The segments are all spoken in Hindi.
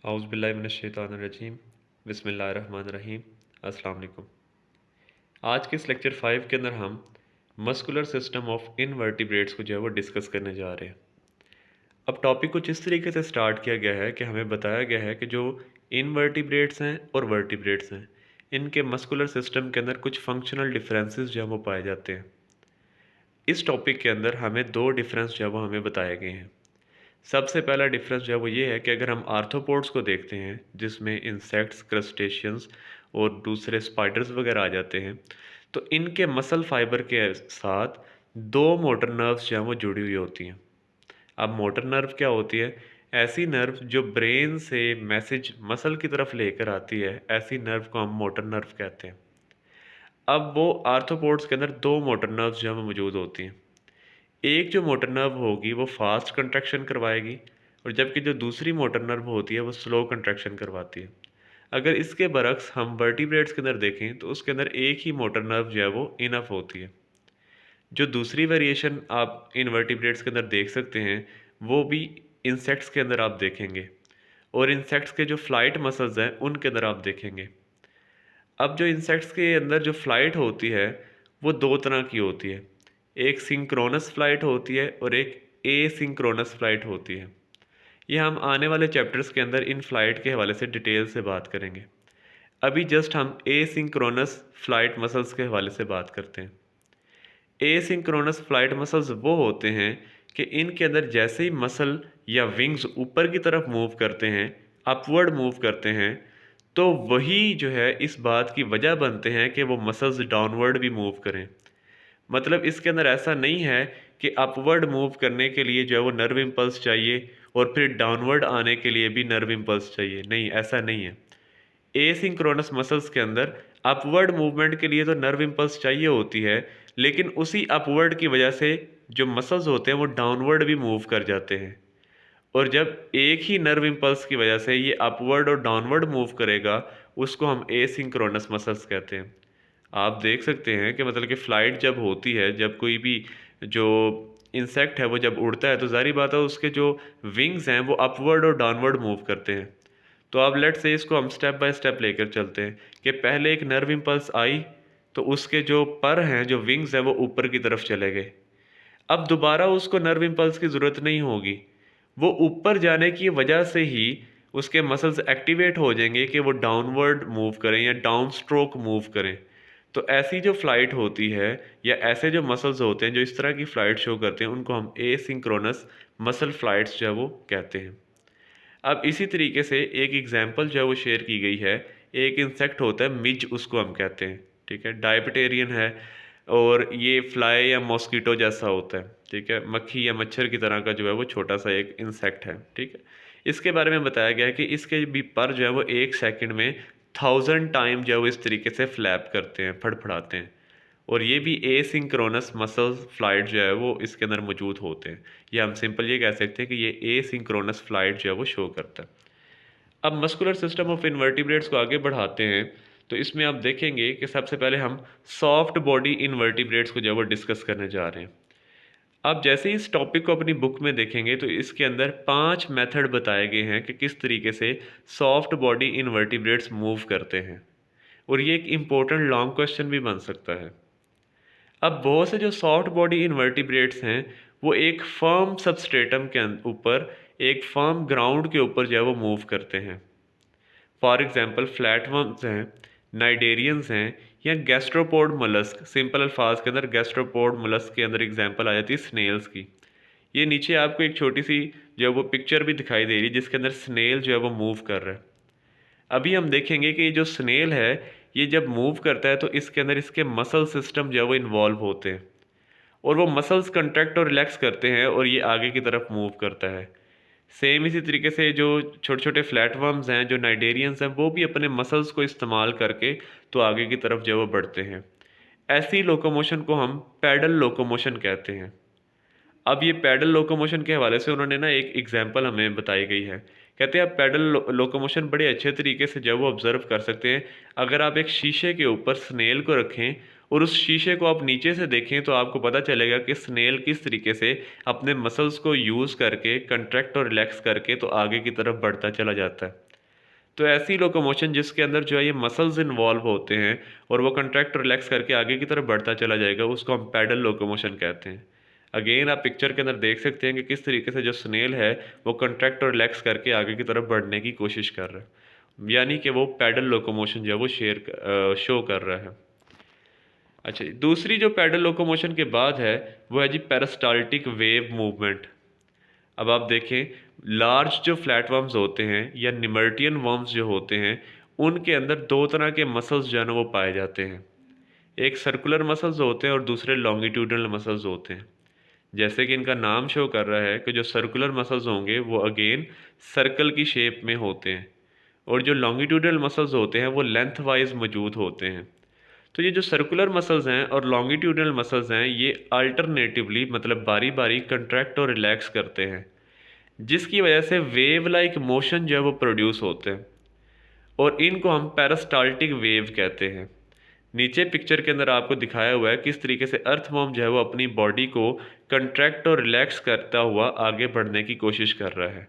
औज़ुबिल्लाहिमिनश्शैतानिर्रजीम बिस्मिल्लाहिर्रहमानिर्रहीम अस्सलाम वालेकुम। आज के इस लेक्चर 5 के अंदर हम मस्कुलर सिस्टम ऑफ इनवर्टिब्रेट्स को जो है वो डिस्कस करने जा रहे हैं। अब टॉपिक कुछ इस तरीके से स्टार्ट किया गया है कि हमें बताया गया है कि जो इनवर्टिब्रेट्स हैं और वर्टिब्रेट्स हैं, इनके मस्कुलर सिस्टम के अंदर कुछ फंक्शनल डिफरेंसेस जो हैं वो पाए जाते हैं। इस टॉपिक के अंदर हमें दो डिफरेंस जो है वो हमें बताए गए हैं। सबसे पहला डिफरेंस जो है वो ये है कि अगर हम आर्थ्रोपोड्स को देखते हैं जिसमें इंसेक्ट्स, क्रस्टेशियंस और दूसरे स्पाइडर्स वगैरह आ जाते हैं, तो इनके मसल फाइबर के साथ दो मोटर नर्व्स जो हैं वो जुड़ी हुई होती हैं। अब मोटर नर्व क्या होती है? ऐसी नर्व जो ब्रेन से मैसेज मसल की तरफ लेकर आती है, ऐसी नर्व को हम मोटर नर्व कहते हैं। अब वो आर्थ्रोपोड्स के अंदर दो मोटर नर्व्स जो हैं मौजूद होती हैं। एक जो मोटर नर्व होगी वो फास्ट कंट्रैक्शन करवाएगी और जबकि जो दूसरी मोटर नर्व होती है वो स्लो कंट्रैक्शन करवाती है। अगर इसके बरक्स हम वर्टिब्रेट्स के अंदर देखें तो उसके अंदर एक ही मोटर नर्व जो है वो इनफ होती है। जो दूसरी वेरिएशन आप इन वर्टिब्रेट्स के अंदर देख सकते हैं वो भी इंसेक्ट्स के अंदर आप देखेंगे और इंसेक्ट्स के जो फ्लाइट मसल्स हैं उनके अंदर आप देखेंगे। अब जो इंसेक्ट्स के अंदर जो फ्लाइट होती है वो दो तरह की होती है। एक सिंक्रोनस फ्लाइट होती है और एक एसिंक्रोनस फ्लाइट होती है। ये हम आने वाले चैप्टर्स के अंदर इन फ्लाइट के हवाले से डिटेल से बात करेंगे। अभी जस्ट हम एसिंक्रोनस फ्लाइट मसल्स के हवाले से बात करते हैं। एसिंक्रोनस फ्लाइट मसल्स वो होते हैं कि इनके अंदर जैसे ही मसल या विंग्स ऊपर की तरफ मूव करते हैं, अपवर्ड मूव करते हैं, तो वही जो है इस बात की वजह बनते हैं कि वो मसल्स डाउनवर्ड भी मूव करें। मतलब इसके अंदर ऐसा नहीं है कि अपवर्ड मूव करने के लिए जो है वो नर्व इम्पल्स चाहिए और फिर डाउनवर्ड आने के लिए भी नर्व इम्पल्स चाहिए। नहीं, ऐसा नहीं है। एसिंक्रोनस मसल्स के अंदर अपवर्ड मूवमेंट के लिए तो नर्व इम्पल्स चाहिए होती है, लेकिन उसी अपवर्ड की वजह से जो मसल्स होते हैं वो डाउनवर्ड भी मूव कर जाते हैं। और जब एक ही नर्व इम्पल्स की वजह से ये अपवर्ड और डाउनवर्ड मूव करेगा, उसको हम एसिंक्रोनस मसल्स कहते हैं। आप देख सकते हैं कि मतलब कि फ़्लाइट जब होती है, जब कोई भी जो इंसेक्ट है वो जब उड़ता है तो ज़ाहिर बात है उसके जो विंग्स हैं वो अपवर्ड और डाउनवर्ड मूव करते हैं। तो अब लेट्स से इसको हम स्टेप बाय स्टेप लेकर चलते हैं कि पहले एक नर्व इम्पल्स आई तो उसके जो पर हैं, जो विंग्स हैं वो ऊपर की तरफ चले गए। अब दोबारा उसको नर्व इम्पल्स की ज़रूरत नहीं होगी। वो ऊपर जाने की वजह से ही उसके मसल्स एक्टिवेट हो जाएंगे कि वो डाउनवर्ड मूव करें या डाउन स्ट्रोक मूव करें। तो ऐसी जो फ्लाइट होती है या ऐसे जो मसल्स होते हैं जो इस तरह की फ्लाइट शो करते हैं, उनको हम एसिंक्रोनस मसल फ्लाइट्स जो है वो कहते हैं। अब इसी तरीके से एक एग्जांपल जो है वो शेयर की गई है। एक इंसेक्ट होता है मिज, उसको हम कहते हैं, ठीक है, डायबिटेरियन है और ये फ्लाई या मॉस्किटो जैसा होता है, ठीक है, मक्खी या मच्छर की तरह का जो है वो छोटा सा एक इंसेक्ट है, ठीक है। इसके बारे में बताया गया है कि इसके भी पर जो है वो 1 सेकंड में 1000 टाइम जो है वो इस तरीके से फ्लैप करते हैं, फड़फड़ाते हैं। और ये भी एसिंक्रोनस मसल फ्लाइट जो है वो इसके अंदर मौजूद होते हैं। या हम सिंपल ये कह सकते हैं कि ये एसिंक्रोनस फ्लाइट जो है वो शो करता है। अब मस्कुलर सिस्टम ऑफ इनवर्टिब्रेट्स को आगे बढ़ाते हैं तो इसमें आप देखेंगे कि सबसे पहले हम सॉफ्ट बॉडी इनवर्टिब्रेट्स को जो है वो डिस्कस करने जा रहे हैं। आप जैसे ही इस टॉपिक को अपनी बुक में देखेंगे तो इसके अंदर 5 मेथड बताए गए हैं कि किस तरीके से सॉफ्ट बॉडी इनवर्टिब्रेट्स मूव करते हैं। और ये एक इम्पोर्टेंट लॉन्ग क्वेश्चन भी बन सकता है। अब बहुत से जो सॉफ्ट बॉडी इनवर्टिब्रेट्स हैं वो एक फर्म सबस्ट्रेटम के ऊपर, एक फर्म ग्राउंड के ऊपर जो है वो मूव करते हैं। फॉर एग्जांपल फ्लैटवर्म्स हैं, नाइडेरियंस हैं या गैस्ट्रोपोड मोलस्क। सिंपल अल्फाज के अंदर गैस्ट्रोपोड मोलस्क के अंदर एग्जांपल आ जाती है स्नेल्स की। ये नीचे आपको एक छोटी सी जो है वो पिक्चर भी दिखाई दे रही है जिसके अंदर स्नेल जो है वो मूव कर रहा है। अभी हम देखेंगे कि ये जो स्नेल है ये जब मूव करता है तो इसके अंदर इसके मसल सिस्टम जो है वो इन्वॉल्व होते हैं और वो मसल्स कंट्रैक्ट और रिलैक्स करते हैं और ये आगे की तरफ मूव करता है। सेम इसी तरीके से जो छोटे छोटे फ्लैटवर्म्स हैं, जो नाइडेरियंस हैं, वो भी अपने मसल्स को इस्तेमाल करके तो आगे की तरफ जो है वो बढ़ते हैं। ऐसी लोकोमोशन को हम पैडल लोकोमोशन कहते हैं। अब ये पैडल लोकोमोशन के हवाले से उन्होंने ना एक एग्जांपल हमें बताई गई है। कहते हैं आप पैडल लोकोमोशन बड़े अच्छे तरीके से जो है वो ऑब्जर्व कर सकते हैं। अगर आप एक शीशे के ऊपर स्नेल को रखें और उस शीशे को आप नीचे से देखें तो आपको पता चलेगा कि स्नेल किस तरीके से अपने मसल्स को यूज़ करके कंट्रैक्ट और रिलैक्स करके तो आगे की तरफ बढ़ता चला जाता है। तो ऐसी लोकोमोशन जिसके अंदर जो है ये मसल्स इन्वॉल्व होते हैं और वो कंट्रैक्ट और रिलैक्स करके आगे की तरफ बढ़ता चला जाएगा, उसको हम पैडल लोकोमोशन कहते हैं। अगेन आप पिक्चर के अंदर देख सकते हैं कि किस तरीके से जो स्नेल है वो कंट्रैक्ट और रिलैक्स करके आगे की तरफ बढ़ने की कोशिश कर रहा है, यानी कि वो पैडल लोकोमोशन जो है वो शो कर रहा है। अच्छा, दूसरी जो पैडल लोकोमोशन के बाद है वो है जी पेरिस्टाल्टिक वेव मूवमेंट। अब आप देखें, लार्ज जो फ्लैट वर्म्स होते हैं या निमर्टियन वर्म्स जो होते हैं, उनके अंदर दो तरह के मसल्स जो है ना वो पाए जाते हैं। एक सर्कुलर मसल्स होते हैं और दूसरे लॉन्गिट्यूडनल मसल्स होते हैं। जैसे कि इनका नाम शो कर रहा है कि जो सर्कुलर मसल्स होंगे वो अगेन सर्कल की शेप में होते हैं, और जो लॉन्गिट्यूडनल मसल्स होते हैं वो लेंथ वाइज मौजूद होते हैं। तो ये जो सर्कुलर मसल्स हैं और लॉन्गिट्यूडनल मसल्स हैं, ये अल्टरनेटिवली मतलब बारी बारी कंट्रैक्ट और रिलैक्स करते हैं, जिसकी वजह से वेव लाइक मोशन जो है वो प्रोड्यूस होते हैं, और इनको हम पेरिस्टाल्टिक वेव कहते हैं। नीचे पिक्चर के अंदर आपको दिखाया हुआ है किस तरीके से अर्थवर्म जो है वो अपनी बॉडी को कंट्रैक्ट और रिलैक्स करता हुआ आगे बढ़ने की कोशिश कर रहा है।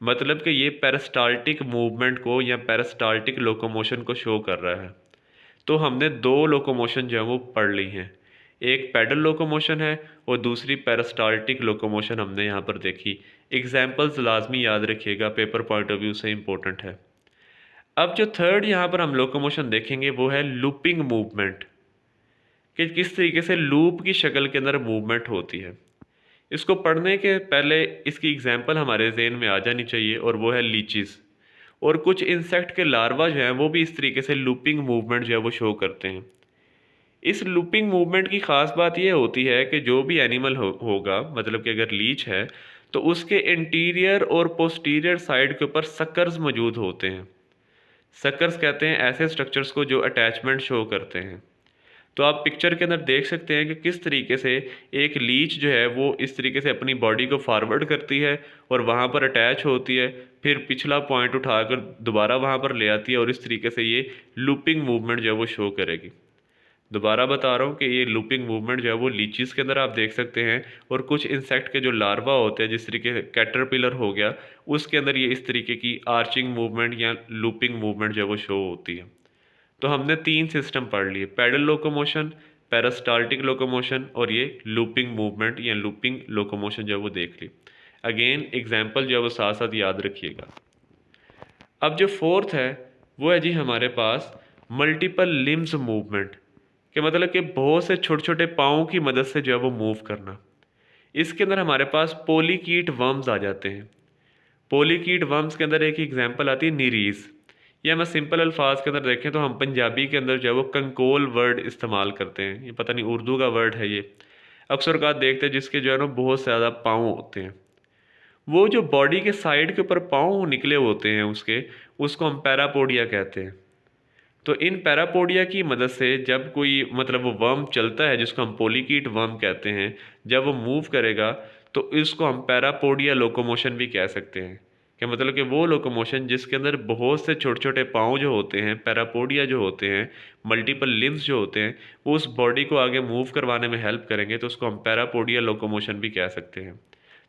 मतलब कि ये पेरिस्टाल्टिक मूवमेंट को या पेरिस्टाल्टिक लोकोमोशन को शो कर रहा है। तो हमने दो लोकोमोशन जो है वो पढ़ ली हैं, एक पैडल लोकोमोशन है और दूसरी पेरिस्टाल्टिक लोकोमोशन हमने यहाँ पर देखी। एग्जाम्पल्स लाजमी याद रखिएगा, पेपर पॉइंट ऑफ व्यू से इंपॉर्टेंट है। अब जो थर्ड यहाँ पर हम लोकोमोशन देखेंगे वो है लूपिंग मूवमेंट, कि किस तरीके से लूप की शक्ल के अंदर मूवमेंट होती है। इसको पढ़ने के पहले इसकी एग्जाम्पल हमारे जहन में आ जानी चाहिए, और वो है लीचीज़। और कुछ इंसेक्ट के लार्वा जो हैं वो भी इस तरीके से लूपिंग मूवमेंट जो है वो शो करते हैं। इस लूपिंग मूवमेंट की ख़ास बात यह होती है कि जो भी एनिमल होगा, मतलब कि अगर लीच है तो उसके इंटीरियर और पोस्टीरियर साइड के ऊपर सकर्स मौजूद होते हैं। सकर्स कहते हैं ऐसे स्ट्रक्चर्स को जो अटैचमेंट शो करते हैं। तो आप पिक्चर के अंदर देख सकते हैं कि किस तरीके से एक लीच जो है वो इस तरीके से अपनी बॉडी को फॉरवर्ड करती है और वहाँ पर अटैच होती है, फिर पिछला पॉइंट उठाकर दोबारा वहाँ पर ले आती है, और इस तरीके से ये लूपिंग मूवमेंट जो है वो शो करेगी। दोबारा बता रहा हूँ कि ये लूपिंग मूवमेंट जो है वो लीचीज़ के अंदर आप देख सकते हैं, और कुछ इंसेक्ट के जो लार्वा होते हैं जिस तरीके से कैटरपिलर हो गया, उसके अंदर ये इस तरीके की आर्चिंग मूवमेंट या लूपिंग मूवमेंट जो है वो शो होती है। तो हमने तीन सिस्टम पढ़ लिए, पैडल लोकोमोशन, पेरिस्टाल्टिक लोकोमोशन और ये लूपिंग मूवमेंट या लूपिंग लोकोमोशन जो है वो देख ली। अगेन एग्जाम्पल जो है वो साथ साथ याद रखिएगा। अब जो फोर्थ है वो है जी हमारे पास मल्टीपल लिम्स मूवमेंट, के मतलब कि बहुत से छोटे छोटे पाँव की मदद से जो है वो मूव करना। इसके अंदर हमारे पास पोलीकीट वर्म्स आ जाते हैं। पोलीकीट वर्म्स के अंदर एक एग्जांपल आती है नीरीज़, या मैं सिंपल अल्फाज के अंदर देखें तो हम पंजाबी के अंदर जो है वो कंकोल वर्ड इस्तेमाल करते हैं, ये पता नहीं उर्दू का वर्ड है ये। अक्सर का देखते हैं जिसके जो है ना बहुत ज़्यादा पाँव होते हैं, वो जो बॉडी के साइड के ऊपर पाँव निकले होते हैं उसको हम पैरापोडिया कहते हैं। तो इन पैरापोडिया की मदद से जब कोई मतलब वो वर्म चलता है जिसको हम पोलीकीट वर्म कहते हैं, जब वो मूव करेगा तो इसको हम पैरापोडिया लोकोमोशन भी कह सकते हैं। कि मतलब कि वो लोकोमोशन जिसके अंदर बहुत से छोटे छोटे पाँव जो होते हैं, पैरापोडिया जो होते हैं, मल्टीपल लिम्स जो होते हैं, वो उस बॉडी को आगे मूव करवाने में हेल्प करेंगे, तो उसको हम पैरापोडिया लोकोमोशन भी कह सकते हैं।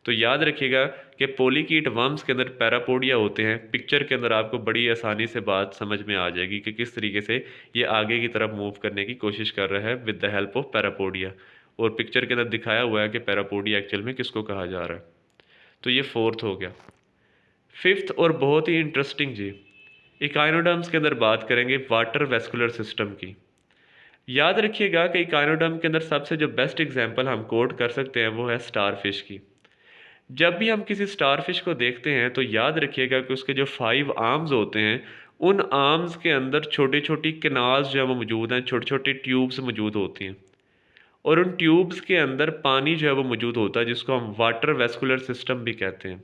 तो याद रखिएगा कि पोलीकीट वर्म्स के अंदर पैरापोडिया होते हैं। पिक्चर के अंदर आपको बड़ी आसानी से बात समझ में आ जाएगी कि किस तरीके से ये आगे की तरफ मूव करने की कोशिश कर रहा है with the help of parapodia, और पिक्चर के अंदर दिखाया हुआ है कि पैरापोडिया एक्चुअल में किसको कहा जा रहा है। तो ये फोर्थ हो गया। फिफ्थ और बहुत ही इंटरेस्टिंग जी, इकाइनोडर्म्स के अंदर बात करेंगे वाटर वेस्कुलर सिस्टम की। याद रखिएगा कि इकाइनोडर्म के अंदर सबसे जो बेस्ट एग्जांपल हम कोट कर सकते हैं वो है स्टारफिश की। जब भी हम किसी स्टारफिश को देखते हैं तो याद रखिएगा कि उसके जो 5 आर्म्स होते हैं, उन आर्म्स के अंदर छोटी छोटी कैनाल्स जो है वो मौजूद हैं, छोटे छोटे ट्यूब्स मौजूद होती हैं, और उन ट्यूब्स के अंदर पानी जो है वो मौजूद होता है, जिसको हम वाटर वेस्कुलर सिस्टम भी कहते हैं।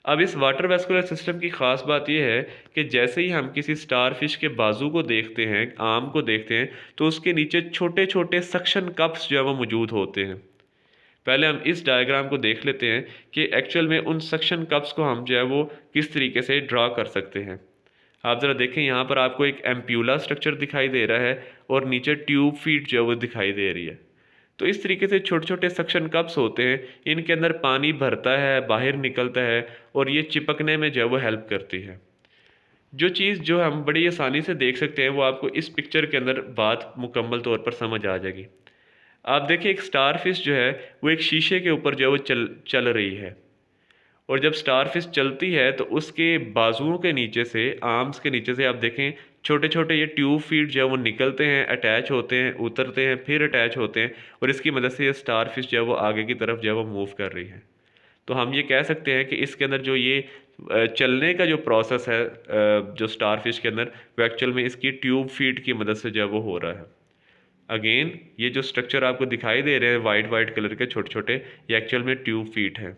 अब इस वाटर वेस्कुलर सिस्टम की ख़ास बात यह है कि जैसे ही हम किसी स्टारफिश के बाजू को देखते हैं, आर्म को देखते हैं, तो उसके नीचे छोटे छोटे सक्शन कप्स जो है वो मौजूद होते हैं। पहले हम इस डायग्राम को देख लेते हैं कि एक्चुअल में उन सक्शन कप्स को हम जो है वो किस तरीके से ड्रा कर सकते हैं। आप ज़रा देखें, यहाँ पर आपको एक एम्प्यूला स्ट्रक्चर दिखाई दे रहा है और नीचे ट्यूब फीट जो है वो दिखाई दे रही है। तो इस तरीके से छोटे छोटे सक्शन कप्स होते हैं, इनके अंदर पानी भरता है, बाहर निकलता है, और ये चिपकने में जो है वो हेल्प करती है। जो चीज़ जो हम बड़ी आसानी से देख सकते हैं वो आपको इस पिक्चर के अंदर बात मुकम्मल तौर पर समझ आ जाएगी। आप देखिए एक स्टार फिश जो है वो एक शीशे के ऊपर जो है वो चल चल रही है, और जब स्टार फिश चलती है तो उसके बाजुओं के नीचे से, आर्म्स के नीचे से आप देखें छोटे छोटे ये ट्यूब फीड जो है वो निकलते हैं, अटैच होते हैं, उतरते हैं, फिर अटैच होते हैं, और इसकी मदद से ये स्टार फिश जो है वो आगे की तरफ जो है वो मूव कर रही है। तो हम ये कह सकते हैं कि इसके अंदर जो ये चलने का जो प्रोसेस है जो स्टार फिश के अंदर, वो एक्चुअल में इसकी ट्यूब फीड की मदद से जो है वो हो रहा है। अगेन ये जो स्ट्रक्चर आपको दिखाई दे रहे हैं वाइट वाइट कलर के छोटे छोटे, ये एक्चुअल में ट्यूब फीट हैं।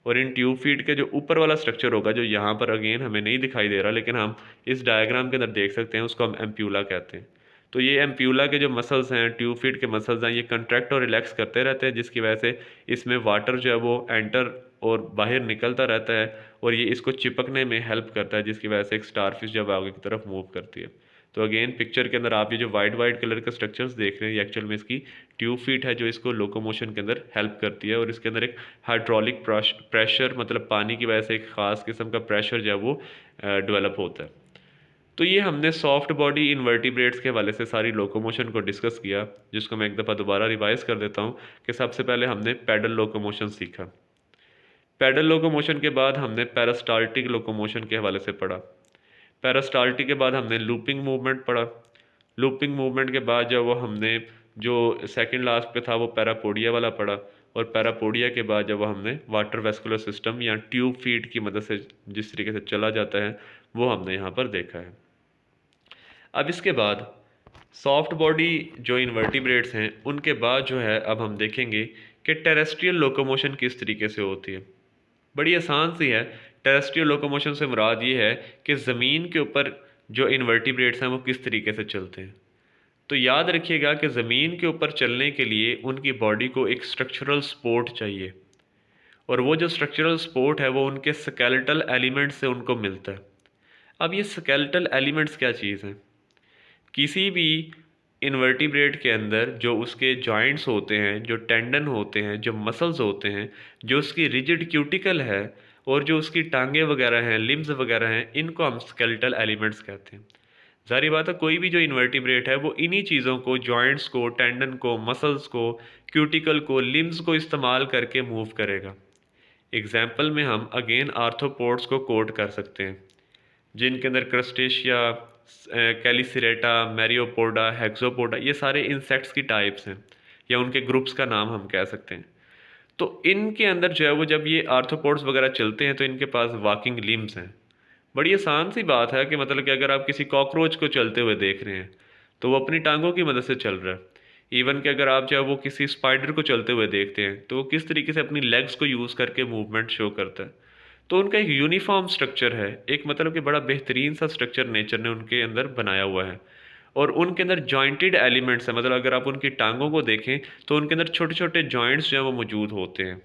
और इन ट्यूब फीट के जो ऊपर वाला स्ट्रक्चर होगा जो यहाँ पर अगेन हमें नहीं दिखाई दे रहा, लेकिन हम इस डायग्राम के अंदर देख सकते हैं, उसको हम एम्प्यूला कहते हैं। तो ये एम्प्यूला के जो मसल्स हैं, ट्यूब फीट के मसल्स हैं, ये कंट्रैक्ट और रिलैक्स करते रहते हैं, जिसकी वजह से इसमें वाटर जो है वो एंटर और बाहर निकलता रहता है, और ये इसको चिपकने में हेल्प करता है, जिसकी वजह से एक स्टार फिश जब आगे की तरफ मूव करती है। तो अगेन पिक्चर के अंदर आप ये जो वाइट वाइट कलर के स्ट्रक्चर्स देख रहे हैं, ये एक्चुअल में इसकी ट्यूब फीट है जो इसको लोकोमोशन के अंदर हेल्प करती है, और इसके अंदर एक हाइड्रोलिक प्रेशर मतलब पानी की वजह से एक ख़ास किस्म का प्रेशर जो है वो डेवलप होता है। तो ये हमने सॉफ्ट बॉडी इन्वर्टिब्रेट्स के हवाले से सारी लोकोमोशन को डिस्कस किया, जिसको मैं एक दफ़ा दोबारा रिवाइज कर देता हूँ कि सबसे पहले हमने पैडल लोकोमोशन सीखा। पैडल लोकोमोशन के बाद हमने पैरास्टाल्टिक लोकोमोशन के हवाले से पढ़ा। पैरास्टाल्टिक के बाद हमने लूपिंग मूवमेंट पढ़ा। लूपिंग मूवमेंट के बाद जब वो हमने जो सेकंड लास्ट पे था वो पैरापोडिया वाला पढ़ा, और पैरापोडिया के बाद जब वो हमने वाटर वेस्कुलर सिस्टम या ट्यूब फीड की मदद से जिस तरीके से चला जाता है वो हमने यहाँ पर देखा है। अब इसके बाद सॉफ्ट बॉडी जो इन्वर्टिब्रेट्स हैं उनके बाद जो है अब हम देखेंगे कि टेरेस्ट्रियल लोकोमोशन किस तरीके से होती है। बड़ी आसान सी है। टेरेस्ट्रियल लोकोमोशन से मुराद ये है कि ज़मीन के ऊपर जो इन्वर्टिब्रेट्स हैं वो किस तरीके से चलते हैं। तो याद रखिएगा कि ज़मीन के ऊपर चलने के लिए उनकी बॉडी को एक स्ट्रक्चरल सपोर्ट चाहिए, और वो जो स्ट्रक्चरल सपोर्ट है वो उनके स्केलेटल एलिमेंट्स से उनको मिलता है। अब ये स्केलेटल एलिमेंट्स क्या चीज़ हैं? किसी भी इन्वर्टिब्रेट के अंदर जो उसके जॉइंट्स होते हैं, जो टेंडन होते हैं, जो मसल्स होते हैं, जो उसकी रिजिड क्यूटिकल है, और जो उसकी टांगे वगैरह हैं, लिम्स वगैरह हैं, इनको हम स्केलेटल एलिमेंट्स कहते हैं। ज़ाहिर बात है कोई भी जो इन्वर्टिब्रेट है वो इन्हीं चीज़ों को, जॉइंट्स को, टेंडन को, मसल्स को, क्यूटिकल को, लिम्स को इस्तेमाल करके मूव करेगा। एग्जाम्पल में हम अगेन आर्थ्रोपोड्स को कोट कर सकते हैं, जिनके अंदर क्रस्टेशिया, कैलिसिरेटा, मैरियोपोडा, हेक्सोपोडा, ये सारे इंसेक्ट्स की टाइप्स हैं, या उनके ग्रुप्स का नाम हम कह सकते हैं। तो इनके अंदर जो है वो जब ये आर्थ्रोपोड्स वगैरह चलते हैं तो इनके पास वॉकिंग लिम्स हैं। बड़ी आसान सी बात है कि मतलब कि अगर आप किसी कॉकरोच को चलते हुए देख रहे हैं तो वो अपनी टांगों की मदद से चल रहा है। इवन कि अगर आप जो है वो किसी स्पाइडर को चलते हुए देखते हैं तो वो किस तरीके से अपनी लेग्स को यूज़ करके मूवमेंट शो करता है। तो उनका एक यूनिफॉर्म स्ट्रक्चर है, एक मतलब कि बड़ा बेहतरीन सा स्ट्रक्चर नेचर ने उनके अंदर बनाया हुआ है, और उनके अंदर जॉइंटेड एलिमेंट्स हैं। मतलब अगर आप उनकी टांगों को देखें तो उनके अंदर छोटे छोटे जॉइंट्स जो हैं वो मौजूद होते हैं।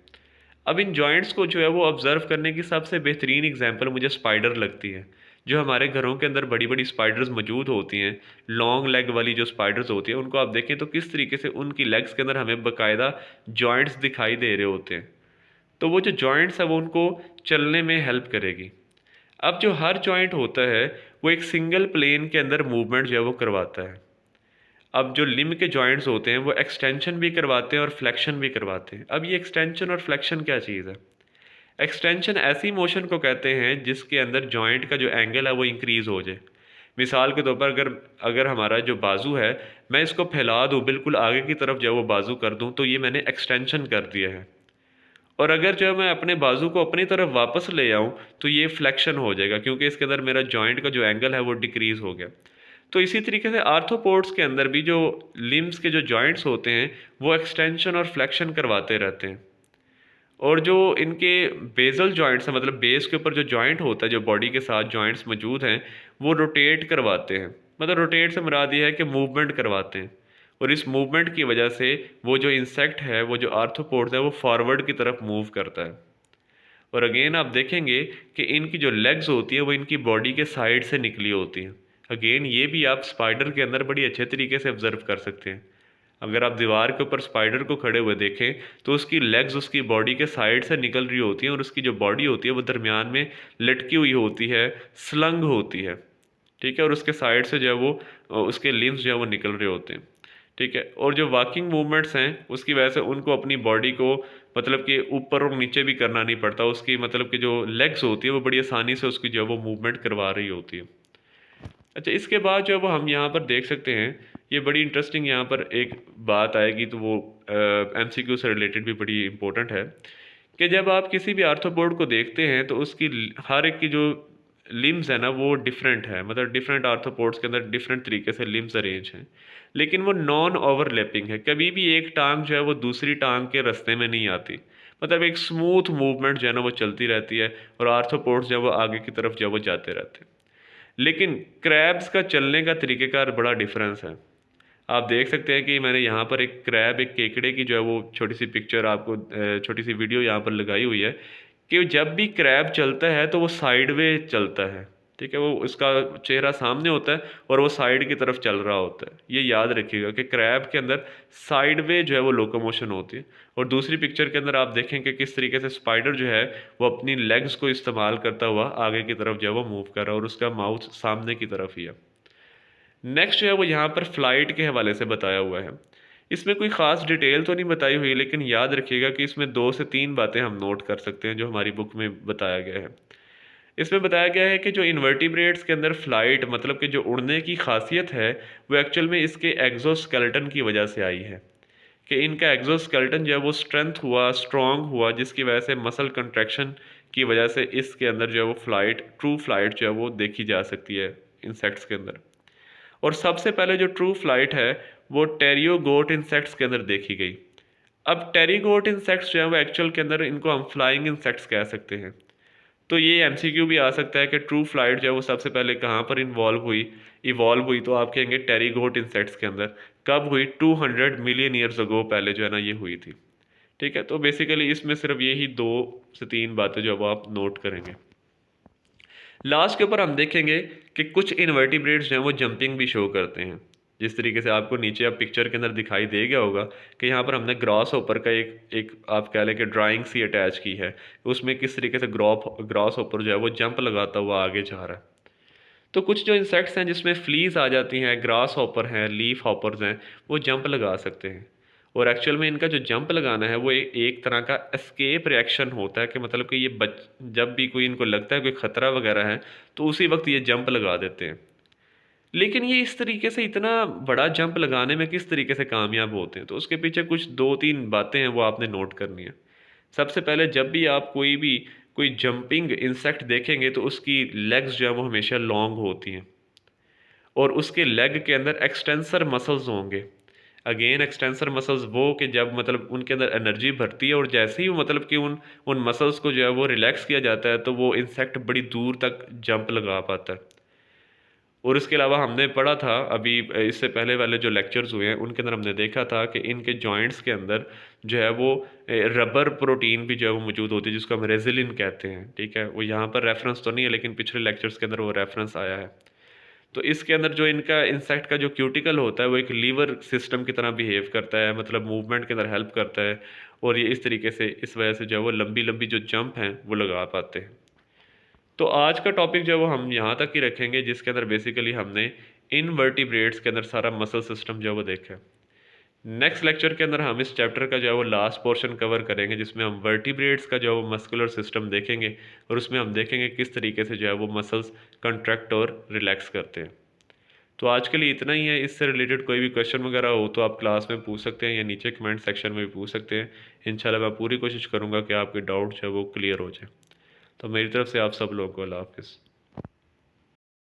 अब इन जॉइंट्स को जो है वो ऑब्ज़र्व करने की सबसे बेहतरीन एग्जांपल मुझे स्पाइडर लगती है। जो हमारे घरों के अंदर बड़ी बड़ी स्पाइडर्स मौजूद होती हैं, लॉन्ग लेग वाली जो स्पाइडर्स होती हैं, उनको आप देखें तो किस तरीके से उनकी लेग्स के अंदर हमें बाकायदा जॉइंट्स दिखाई दे रहे होते हैं। तो वो जो जॉइंट्स है वो उनको चलने में हेल्प करेगी। अब जो हर जॉइंट होता है वो एक सिंगल प्लेन के अंदर मूवमेंट जो है वो करवाता है। अब जो लिम्ब के जॉइंट्स होते हैं वो एक्सटेंशन भी करवाते हैं और फ्लेक्शन भी करवाते हैं। अब ये एक्सटेंशन और फ्लेक्शन क्या चीज़ है? एक्सटेंशन ऐसी मोशन को कहते हैं जिसके अंदर जॉइंट का जो एंगल है वो इंक्रीज़ हो जाए। मिसाल के तौर पर अगर अगर हमारा जो बाजू है, मैं इसको फैला दूँ बिल्कुल आगे की तरफ जो है वो बाजू कर दूँ, तो ये मैंने एक्सटेंशन कर दिया है। और अगर जो है मैं अपने बाजू को अपनी तरफ वापस ले आऊँ तो ये फ्लेक्शन हो जाएगा, क्योंकि इसके अंदर मेरा जॉइंट का जो एंगल है वो डिक्रीज़ हो गया। तो इसी तरीके से आर्थ्रोपोड्स के अंदर भी जो लिम्स के जो जॉइंट्स होते हैं वो एक्सटेंशन और फ्लेक्शन करवाते रहते हैं। और जो इनके बेसल जॉइंट्स हैं, मतलब बेस के ऊपर जो जॉइंट होता है, जो बॉडी के साथ जॉइंट्स मौजूद हैं, वो रोटेट करवाते हैं। मतलब रोटेट से मुराद ये है कि मूवमेंट करवाते हैं, और इस मूवमेंट की वजह से वो जो इंसेक्ट है, वो जो आर्थ्रोपोड्स है, वो फॉरवर्ड की तरफ मूव करता है। और अगेन आप देखेंगे कि इनकी जो लेग्स होती है वो इनकी बॉडी के साइड से निकली होती हैं। अगेन ये भी आप स्पाइडर के अंदर बड़ी अच्छे तरीके से ऑब्जर्व कर सकते हैं। अगर आप दीवार के ऊपर स्पाइडर को खड़े हुए देखें तो उसकी लेग्स उसकी बॉडी के साइड से निकल रही होती हैं, और उसकी जो बॉडी होती है वो दरमियान में लटकी हुई होती है, स्लंग होती है। ठीक है, और उसके साइड से जो है वो उसके लिम्स जो है वो निकल रहे होते हैं। ठीक है, और जो वॉकिंग मूवमेंट्स हैं उसकी वजह से उनको अपनी बॉडी को मतलब कि ऊपर और नीचे भी करना नहीं पड़ता, उसकी मतलब कि जो लेग्स होती है वो बड़ी आसानी से उसकी जो है वो मूवमेंट करवा रही होती है। अच्छा, इसके बाद जो है वो हम यहाँ पर देख सकते हैं, ये बड़ी इंटरेस्टिंग यहाँ पर एक बात आएगी, तो वो एमसीक्यू से रिलेटेड भी बड़ी इंपॉर्टेंट है कि जब आप किसी भी आर्थ्रोपोड को देखते हैं तो उसकी हर एक की जो लिम्स है ना वो डिफरेंट है, मतलब डिफरेंट आर्थ्रोपोड्स के अंदर डिफरेंट तरीके से लिम्स अरेंज हैं, लेकिन वो नॉन ओवरलैपिंग है। कभी भी एक टांग जो है वो दूसरी टांग के रास्ते में नहीं आती, मतलब एक स्मूथ मूवमेंट जो है ना वो चलती रहती है, और आर्थ्रोपोड्स जो है वो आगे की तरफ जो है वो जाते रहते हैं। लेकिन क्रैब्स का चलने का तरीक़ेकार बड़ा डिफरेंस है। आप देख सकते हैं कि मैंने यहाँ पर एक क्रैब, एक केकड़े की जो है वो छोटी सी पिक्चर आपको छोटी सी वीडियो यहाँ पर लगाई हुई है कि जब भी क्रैब चलता है तो वो साइडवे चलता है। ठीक है, वो उसका चेहरा सामने होता है और वो साइड की तरफ चल रहा होता है। ये याद रखिएगा कि क्रैब के अंदर साइडवे जो है वो लोकोमोशन होती है। और दूसरी पिक्चर के अंदर आप देखें कि किस तरीके से स्पाइडर जो है वो अपनी लेग्स को इस्तेमाल करता हुआ आगे की तरफ जो है वो मूव कर रहा है, और उसका माउथ सामने की तरफ ही है। नेक्स्ट जो है वो यहाँ पर फ्लाइट के हवाले से बताया हुआ है। इसमें कोई ख़ास डिटेल तो नहीं बताई हुई, लेकिन याद रखिएगा कि इसमें 2 से 3 बातें हम नोट कर सकते हैं जो हमारी बुक में बताया गया है। इसमें बताया गया है कि जो इन्वर्टिब्रेट्स के अंदर फ्लाइट मतलब कि जो उड़ने की खासियत है वो एक्चुअल में इसके एक्सोस्केलेटन की वजह से आई है, कि इनका एक्सोस्केलेटन जो है वो स्ट्रॉन्ग हुआ, जिसकी वजह से मसल कंट्रैक्शन की वजह से इसके अंदर जो है वो ट्रू फ्लाइट जो है वो देखी जा सकती है इंसेक्ट्स के अंदर। और सबसे पहले जो ट्रू फ्लाइट है वो टेरियोगोट इंसेक्ट्स के अंदर देखी गई। अब टेरियोगोट इंसेक्ट्स जो है वो एक्चुअल के अंदर इनको हम फ्लाइंग इंसेक्ट्स कह सकते हैं। तो ये एमसीक्यू भी आ सकता है कि ट्रू फ्लाइट जो है वो सबसे पहले कहाँ पर इवॉल्व हुई, तो आप कहेंगे टेरिगोट इंसेक्ट्स के अंदर। कब हुई? 200 मिलियन ईयर्स अगो पहले जो है ना ये हुई थी। ठीक है, तो बेसिकली इसमें सिर्फ यही 2 से 3 बातें जो अब आप नोट करेंगे। लास्ट के ऊपर हम देखेंगे कि कुछ इन्वर्टिब्रेट्स जो हैं वो जंपिंग भी शो करते हैं। जिस तरीके से आपको नीचे अब पिक्चर के अंदर दिखाई दे गया होगा कि यहाँ पर हमने ग्रॉस होपर का एक एक आप कह लें कि ड्राइंग सी अटैच की है, उसमें किस तरीके से ग्रॉस होपर जो है वो जंप लगाता हुआ आगे जा रहा है। तो कुछ जो इंसेक्ट्स हैं जिसमें फ्लीज आ जाती हैं, ग्रास हॉपर हैं, लीफ हॉपर्स हैं, वो जंप लगा सकते हैं। और एक्चुअल में इनका जो जंप लगाना है वो एक तरह का एस्केप रिएक्शन होता है, कि मतलब कि जब भी कोई इनको लगता है कोई ख़तरा वगैरह है तो उसी वक्त ये जंप लगा देते हैं। लेकिन ये इस तरीके से इतना बड़ा जंप लगाने में किस तरीके से कामयाब होते हैं, तो उसके पीछे कुछ 2-3 बातें हैं वो आपने नोट करनी है। सबसे पहले, जब भी आप कोई जंपिंग इंसेक्ट देखेंगे तो उसकी लेग्स जो है वो हमेशा लॉन्ग होती हैं, और उसके लेग के अंदर एक्सटेंसर मसल्स होंगे। अगेन एक्सटेंसर मसल्स वो कि जब मतलब उनके अंदर एनर्जी भरती है और जैसे ही वो मतलब कि उन उन मसल्स को जो है वो रिलैक्स किया जाता है तो वो इंसेक्ट बड़ी दूर तक जंप लगा पाता है। और इसके अलावा हमने पढ़ा था अभी इससे पहले वाले जो लेक्चर्स हुए हैं उनके अंदर हमने देखा था कि इनके जॉइंट्स के अंदर जो है वो रबर प्रोटीन भी जो है वो मौजूद होती है, जिसको हम रेजिलिन कहते हैं। ठीक है, वो यहाँ पर रेफरेंस तो नहीं है लेकिन पिछले लेक्चर्स के अंदर वो रेफरेंस आया है। तो इसके अंदर जो इनका इंसेक्ट का जो क्यूटिकल होता है वो एक लीवर सिस्टम की तरह बिहेव करता है, मतलब मूवमेंट के अंदर हेल्प करता है, और ये इस तरीके से इस वजह से जो है वो लंबी लंबी जो जंप हैं वो लगा पाते हैं। तो आज का टॉपिक जो है वो हम यहाँ तक ही रखेंगे, जिसके अंदर बेसिकली हमने इनवर्टिब्रेट्स के अंदर सारा मसल सिस्टम जो है वो देखा है। नेक्स्ट लेक्चर के अंदर हम इस चैप्टर का जो है वो लास्ट पोर्शन कवर करेंगे, जिसमें हम वर्टिब्रेट्स का जो है वो मस्कुलर सिस्टम देखेंगे, और उसमें हम देखेंगे किस तरीके से जो है वो मसल्स कंट्रैक्ट और रिलैक्स करते हैं। तो आज के लिए इतना ही है। इससे रिलेटेड कोई भी क्वेश्चन वगैरह हो तो आप क्लास में पूछ सकते हैं या नीचे कमेंट सेक्शन में भी पूछ सकते हैं। इंशाल्लाह मैं पूरी कोशिश करूँगा कि आपके डाउट जो है वो क्लियर हो जाए। तो मेरी तरफ से आप सब लोगों को अल्लाह हाफ़िज़।